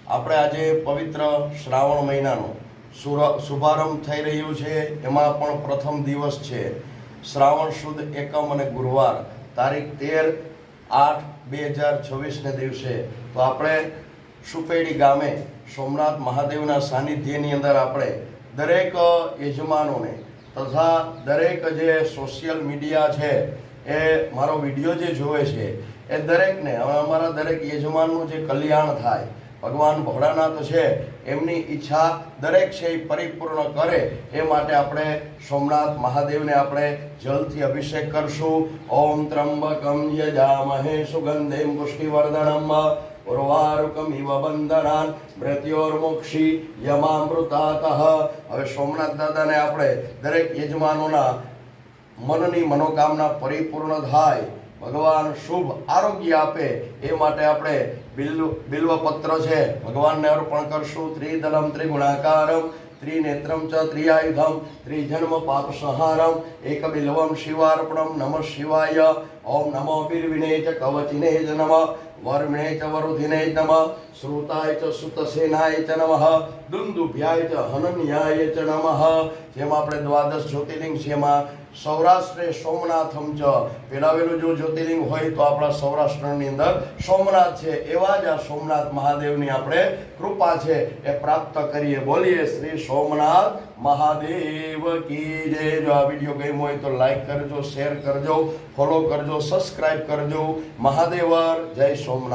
આપણે આજે પવિત્ર શ્રાવણ મહિનાનો શુભારંભ થઈ રહ્યું છે। એમાં પણ પ્રથમ દિવસ છે શ્રાવણ સુદ એકમ અને ગુરુવાર તારીખ 13/8/2026 ને દિવસે। તો આપણે સુપેડી ગામે સોમનાથ મહાદેવના સાનિધ્યની અંદર આપણે દરેક યજમાનોને તથા દરેક જે સોશિયલ મીડિયા છે એ મારો વિડીયો જે જોવે છે એ દરેકને અમારા દરેક યજમાનનું જે કલ્યાણ થાય, ભગવાન ભોળાનાથ છે એમની ઈચ્છા દરેક છે એ પરિપૂર્ણ કરે એ માટે આપણે સોમનાથ મહાદેવને આપણે જલથી અભિષેક કરશું। ઓમ ત્રંબકમ યજામહે સુગંધિમ પુષ્ટિવર્ધનમ ઉર્વારુકમિવ બંધનાન મૃત્યોર્મોક્ષી યમામૃતાતઃ। હવે સોમનાથ દાદાને આપણે દરેક યજમાનોના મનની મનોકામના પરિપૂર્ણ થાય, ભગવાન શુભ આરોગ્ય આપે એ માટે આપણે બિલ્વપત્ર છે ભગવાનને અર્પણ કરશું। ત્રિદલમ ત્રિગુણાકારમ ત્રિનેત્રમ ચ ત્રિઆયુધમ ત્રિજન્મ પાપસંહારમ એકબિલ્વમ શિવાર્પણમ નમઃ શિવાય। ઓમ નમો બિલ્વિને ચ કવચિને ચ નમઃ વર્મિણે ચ વરુધિને ચ નમઃ શ્રુતાય ચ સુતસેનાય ચ નમઃ દુંદુભ્યાય ચ હનન્યાય ચ નમઃ। જેમાં આપણે દ્વાદશ જ્યોતિર્લિંગ છે એમાં સૌરાષ્ટ્રે સોમનાથમ ચ પેલાવેલું જો જ્યોતિર્લિંગ હોય તો આપણા સૌરાષ્ટ્રની અંદર સોમનાથ છે, એવા જ આ સોમનાથ મહાદેવની આપણે કૃપા છે એ પ્રાપ્ત કરીએ। બોલીએ શ્રી સોમનાથ મહાદેવ કી જય। જો આ વિડીયો ગમ્યો હોય તો લાઈક કરજો, શેર કરજો, ફોલો કરજો, સબસ્ક્રાઇબ કરજો। મહાદેવર જય સોમનાથ।